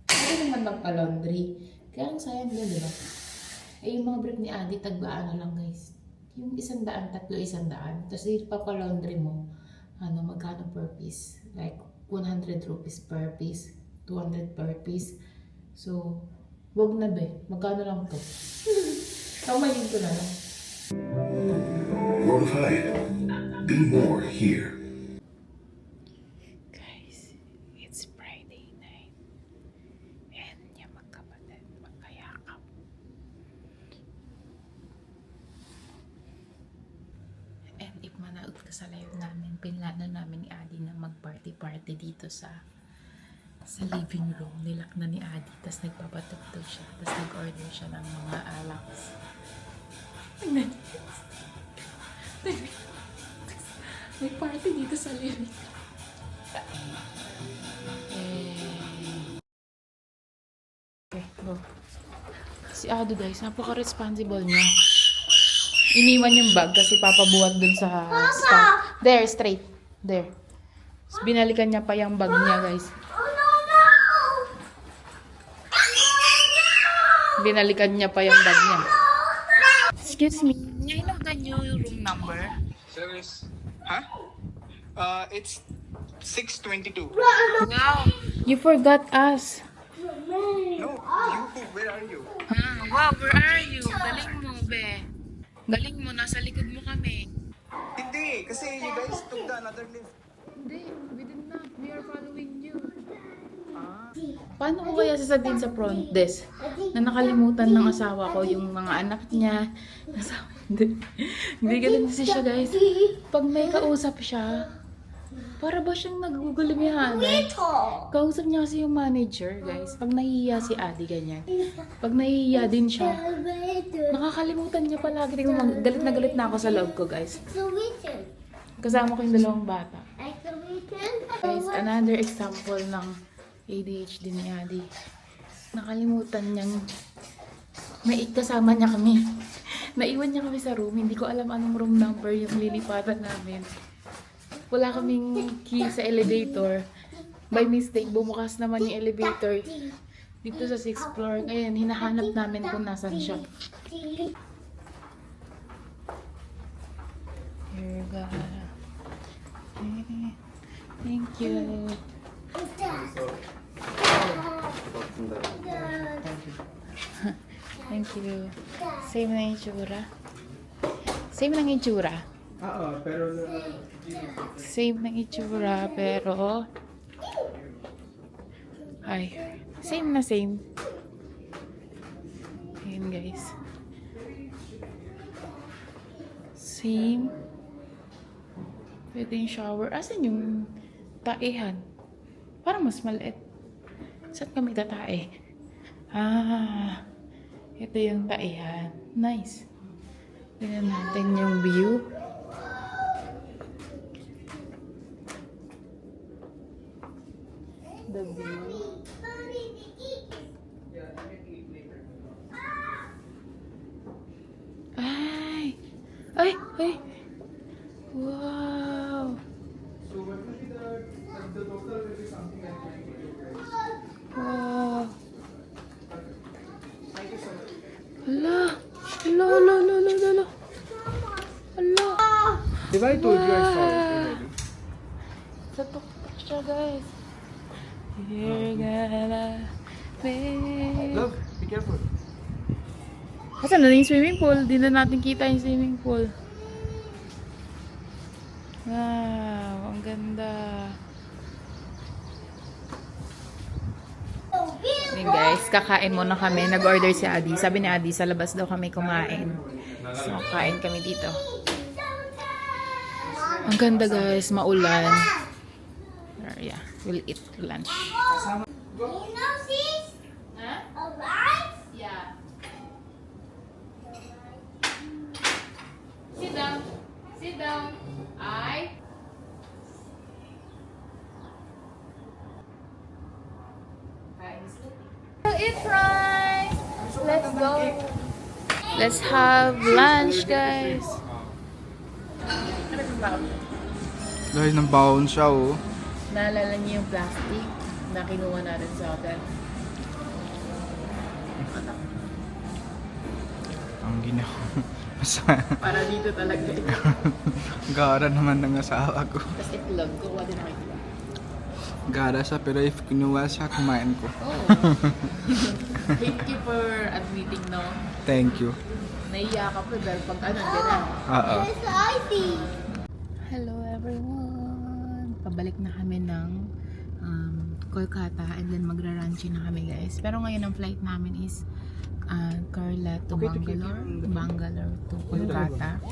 Pwede naman magpa-laundry. Kaya ang sayang din, diba? Eh, yung mga brief ni Adi, tagbaano lang, guys. Yung 100, 100. Tapos ipapa-laundry mo, magkano per piece? Like, 100 rupees per piece, 200 per piece. So, wag na be. Magkano lang to? Kamayin ko na lang. World of Hide. Be more here. Guys, it's Friday night. And yung magkapatid, magkayakap. And if manood ka sa live namin, pinlano namin ni Adi na mag-party-party dito sa living room. Nilak na ni Adi, tapos nagpapatugtog siya, tapos nag-order siya ng mga alaks. May party dito sa living room. Okay, go. Si Adi, guys, napaka-responsible niya. Iniwan yung bag kasi papabuhat dun sa staff. There, straight. There. Tapos binalikan niya pa yung bag niya, guys. Binalikan niya pa yung bag niya. Excuse me, may I know the new room number? service. Huh? It's 622. Wow, you forgot us. No, you, where are you? Wow, where are you? Galing mo, be. Galing mo, nasa likod mo kami. Hindi, kasi you guys took the another lift. Hindi, we did not. We are following you. Paano ko kaya sasabihin sa front desk na nakalimutan ng asawa ko yung mga anak niya? Hindi ganun kasi siya, guys. Pag may kausap siya, para ba siyang nagugulimihan? Kausap niya kasi yung manager, guys. Pag nahihiya si Adi, ganyan. Pag nahihiya din siya, nakakalimutan niya palagi. Galit na galit na ako sa loob ko, guys. Kasama ko yung dalawang bata. Guys, another example ng ADHD ni Adi. Nakalimutan niyang kasama niya kami. Naiwan niya kami sa room. Hindi ko alam anong room number yung lilipatan namin. Wala kaming key sa elevator. By mistake, bumukas naman yung elevator dito sa 6th floor. Ngayon, hinahanap namin kung nasan siya. Here we go. Thank you. Thank you. Same na yung itsura. Same lang yung itsura. Oo, pero... Same ng itsura, pero... Ay, same na same. Ayan, guys. Same. Pwede yung shower. Asan yung taihan? Parang mas maliit. Saan kami tatae? Ah, ito yung taihan. Nice. Tingnan natin yung view. The view. Ay! Ay! Ay! Wow! So what will be the total will be something like 20. Wow! Thank you so much. Hala! Hala! Hala! Hala! Hala! Hala! If I told you I saw it already. Sa tuktok siya, guys. You're gonna make... Love, be careful. Asan na yung swimming pool? Di na natin kita yung swimming pool. Wow, ang ganda. Yun guys, kakain muna kami. Nag-order si Adi. Sabi ni Adi, sa labas daw kami kumain. So, kain kami dito. Ang ganda guys, maulan. Yeah, we'll eat lunch. You know, sis? Huh? Alright? Yeah. Sit down. Sit down. Eat right. Let's go. Let's have lunch, guys. Guys, nabaon siya oh. Naalala niyo yung plastic na kinuha natin sa hotel? Ang ginawa. Para dito talaga ito. Gara naman ng asawa ko. Tapos itlog, kuha din ako itlog. Gara siya, pero if kinuha siya, kumain ko. Oh. Thank you for admitting, no? Thank you. Naiya ka pa dahil pag ano, gano'n. Oo. It's icy. Hello everyone! Pabalik na kami ng Kolkata and then magra-ranchi na kami guys. Pero ngayon ang flight namin is Kerala to Bangalore to Kolkata.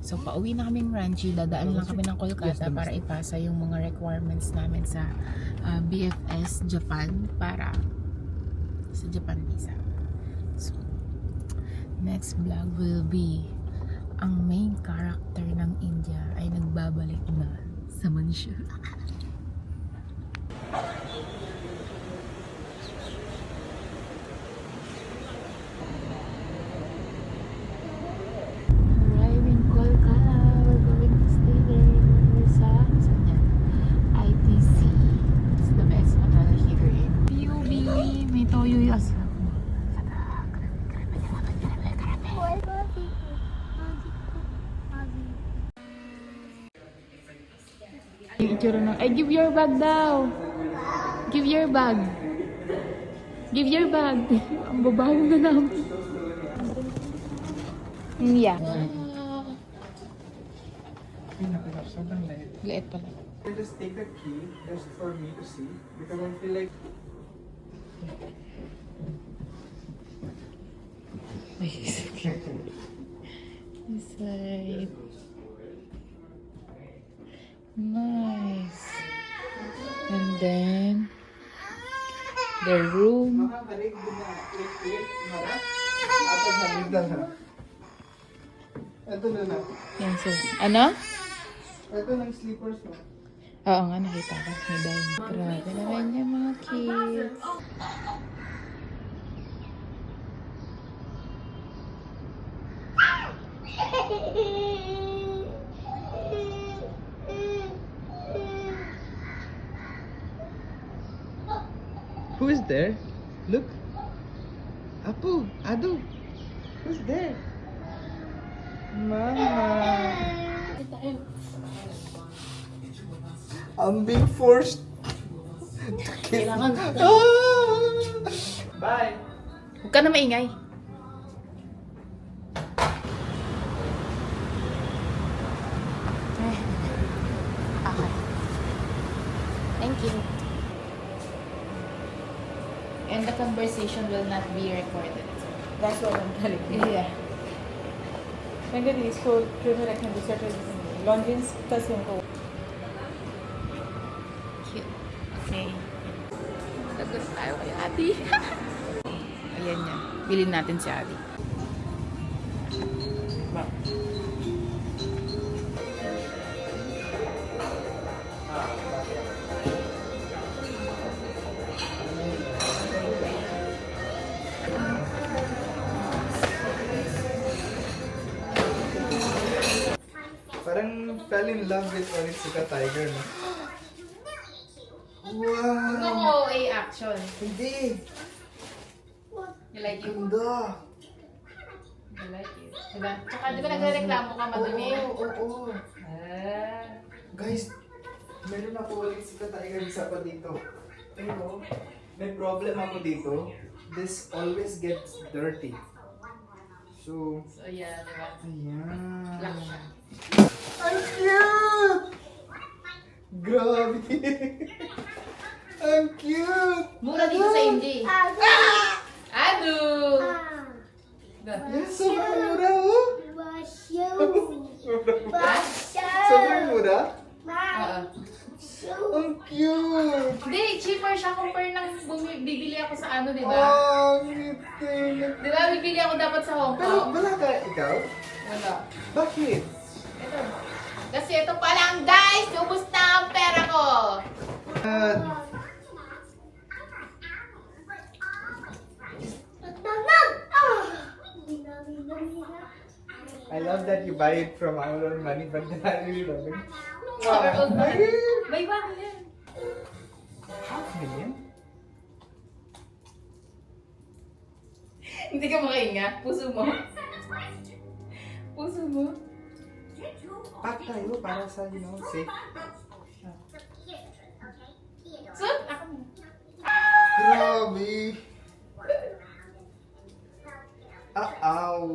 So pauwi na kaming Ranchi, dadaan lang kami ng Kolkata para ipasa yung mga requirements namin sa BFS Japan para sa Japan visa. So next vlog will be ang main character ng India ay nagbabalik na sa mansya. Arriving Kolkata, we're going to stay there sa saan yan? ITC. It's the best hotel here in PUB. May toyo yung asap mo. Yung itsura ng... Ay, give your bag daw! Give your bag! Give your bag! Ang babaho na namin. Yeah. Sobrang light. Liit pala. I just take the key just for me to see because I feel like This side. Nice. And then the room. ito na. Yan sir. Ano? Ito ng slippers mo. Oo nga, nakita ko. May dahil. Grabe naman yung mga kids. Who is there? Look. Apu, Adu. Who's there? Mama. I'm being forced to kiss. Bye. Huwag ka na maingay. Okay. Thank you. And the conversation will not be recorded. That's what I'm telling you. Yeah. मैंने इसको ट्रे में रखने दूसरा tray laundries kasi ko. Cute. Okay. Lagot tayo kay Ate. Ayan yan. Bilhin natin si Ate. Parang fell in love with Onitsuka Tiger, no? Wow! Ako action. Hindi! You like it? Ganda! You like it? Diba? Tsaka di ba nagreklamo ka madumi? Oo. Ah. Guys, meron ako Onitsuka Tiger isa pa dito. Pero, may problem ako dito. This always gets dirty. So, So yeah, diba? ayan. Black siya. Ang cute! Grabe! Ang cute! Mura dito sa Indy. Ano? Yes, sobrang mura, oh! Sobrang mura? Oo. Ang cute! Hindi, cheaper siya compare ng bibili ako sa ano, di ba? Ang ngiti! Di ba, bibili ako dapat sa Hong Pero Kong? wala ka ikaw? Wala. Bakit? Ito. Kasi ito pa lang, guys! Ubus na ang pera ko! I love that you buy it from our own money, but then I really love it. Our own money. Ay! May bago yan. $500,000? Hindi ka makahinga. Puso mo. Puso mo. Pack tayo para sa, safe. So, ako mo. Grabe! Aw!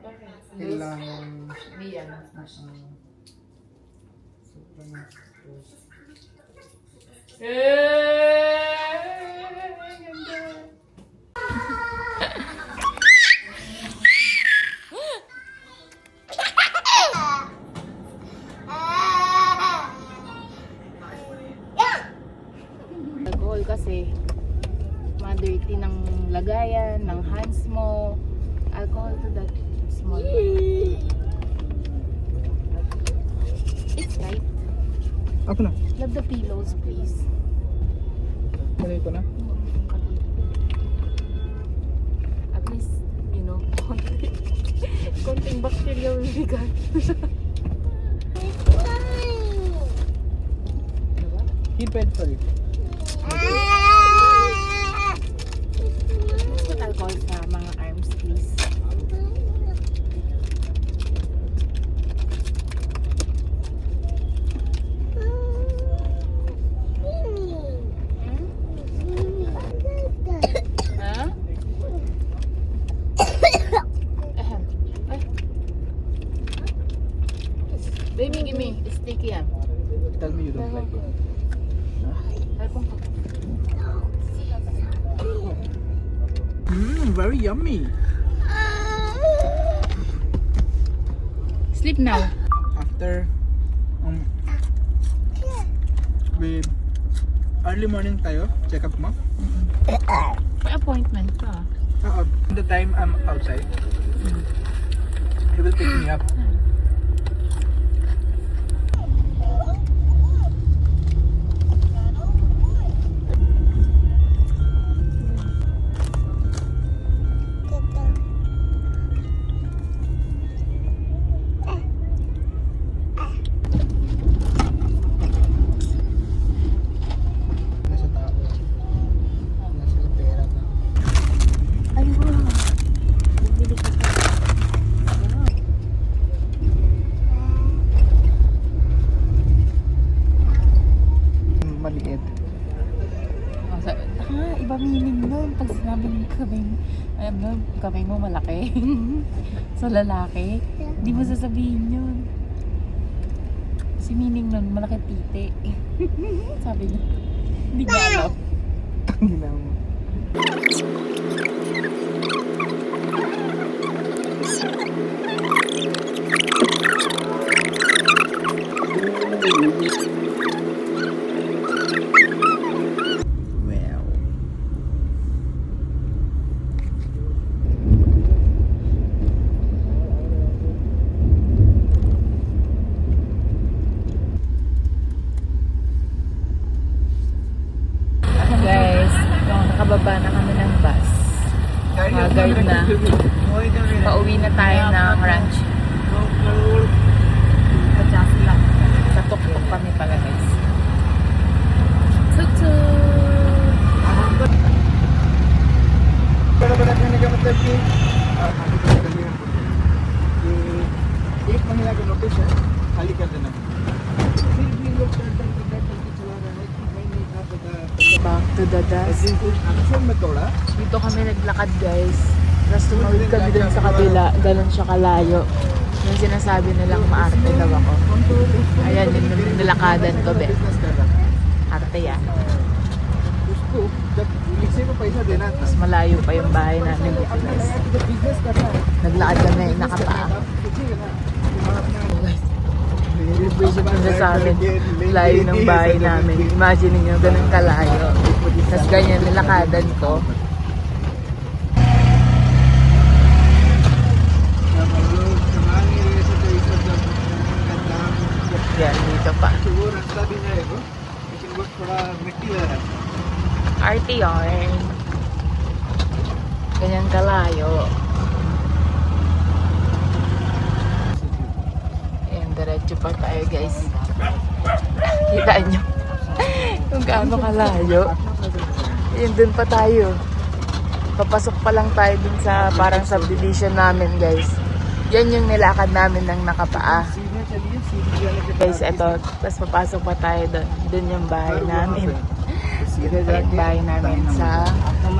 Bakit? Kailangan... Hindi yan. Sobrang Ganda. Alcohol kasi ma-dirty ng lagayan, ng hands mo. Alcohol to that small. It's right. Ako na. Love the pillows, please. Tuloy ko na. At least, konting bacteria will be gone. Diba? Keep it for you. Let's put alcohol sa mga arms, please. Ha? Ahem. Ay. Baby, give me. It's sticky yan. Tell me you don't like it. Ay, kung Very yummy. sleep now. After with early morning tayo, check up mo. May appointment pa. The time I'm outside, he will pick me up. Nasa tao. Nasa pera na. Ay, wow. Bumili ka pa. Maliit. Iba meaning nun. Pag sinabi ng kamay mo malaki. Sa lalaki, di mo sasabihin yun. Si meaning nun, malaki titi. Sabi niya. Hindi niya alam. Ginawa mo. Nakababa na kami ng bus. Haggard na. Pauwi na tayo ng ranch. Adjust lang. Sa tuktok kami pala guys. Tutut! बड़ा का मतलब कि एक महीना का नोटिस है, खाली कर देना। फिर भी लोग टंकी चला रहा है कि नहीं था पता। Back to the dust. अक्सर में तोड़ा Dito kami naglakad guys. Tapos tumawid kami dun sa kabila. Ganon siya kalayo. Yung sinasabi nilang maarte daw ako. Ayan, yung nilakadan ko, be. Arte yan. उसको जब किसी को पैसा देना था Mas malayo pa yung bahay namin dito guys. जब बिजनेस करना है Naglakad kami, nakapaa. पूछिएगा ना तुम्हारा अपना Visit nyo sa amin. Layo ng bahay namin. Imagine nyo, ganun kalayo. Tapos ganyan, nilakadan ko. जब हम लोग सामान नहीं रहे थे तो इस सब Yan, dito pa. वो रास्ता भी है वो लेकिन वो थोड़ा मिट्टी लग रहा है Arte yarn. Ganyan kalayo. Ayan, diretso pa tayo guys. Kita nyo. Kung gaano kalayo. Ayan, dun pa tayo. Papasok pa lang tayo dun sa parang subdivision namin guys. Yan yung nilakad namin ng nakapaa. सीधे चलिए सीधी वाले के Guys, eto. Tapos papasok pa tayo dun. Dun yung bahay namin. Dito yung bahay namin sa...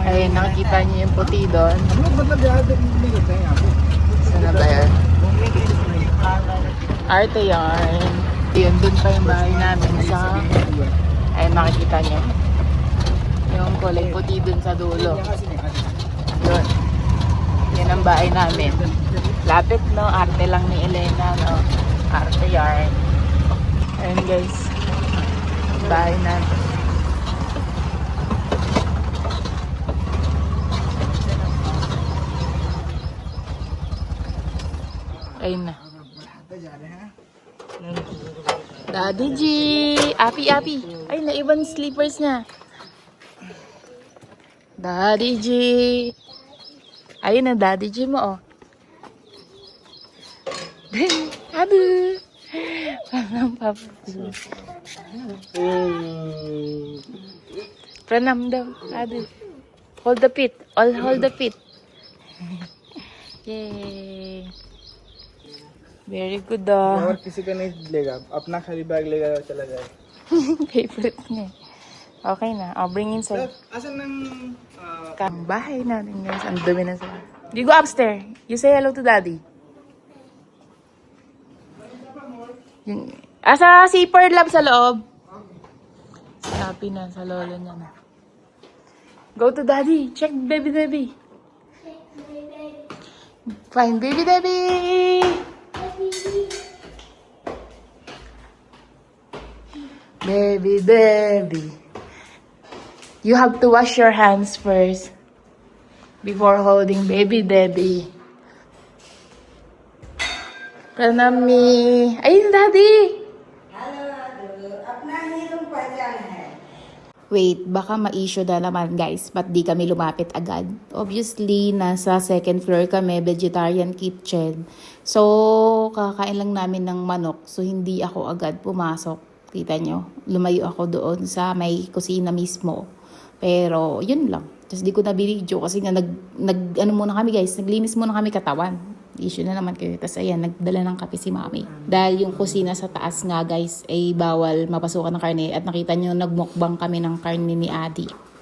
Ayun, nakikita niyo yung puti doon. हम लोग मतलब ज़्यादा नहीं करते हैं यहाँ पे Saan na ba yun? घूमने के लिए नहीं Arte yarn. Yun, dun pa yung bahay namin sa... Ayun, nakikita niyo. Yung kulay puti dun sa dulo. Yun. Yan ang bahay namin. Lapit, no? Arte lang ni Elena, no? Arte yarn. Ayun, guys. Bahay namin. Ayun na. Daddy G! Api! Ay, naiwan slippers niya. Daddy G! Ayun na, Daddy G mo, oh. Abu! Parang papu. Pranam daw, Abu. Hold the pit. Hold the pit. Yay! Very good, और किसी का नहीं लेगा अपना खाली बैग लेगा चला जाएगा Favorite niya. Okay na. I'll bring inside. asan ng Ang bahay natin, guys. Ang dumi na sila. You go upstairs. You say hello to daddy. Yung... Asa si Pearl Love sa loob? Si Happy na. Sa lolo niya na. Go to daddy. Check baby. Find baby. Baby. You have to wash your hands first before holding baby Debbie. Pranami. Ayun, daddy. Wait, baka ma-issue na naman guys. Ba't di kami lumapit agad? Obviously, nasa second floor kami, vegetarian kitchen. So, kakain lang namin ng manok. So, hindi ako agad pumasok. Kita nyo, lumayo ako doon sa may kusina mismo. Pero, yun lang. Tapos di ko na video kasi nga ano muna kami guys, naglinis muna kami katawan. Issue na naman kayo. Tapos ayan, nagdala ng kape si mami. Dahil yung kusina sa taas nga guys, ay bawal mapasukan ng karne. At nakita nyo, nagmukbang kami ng karne ni Adi.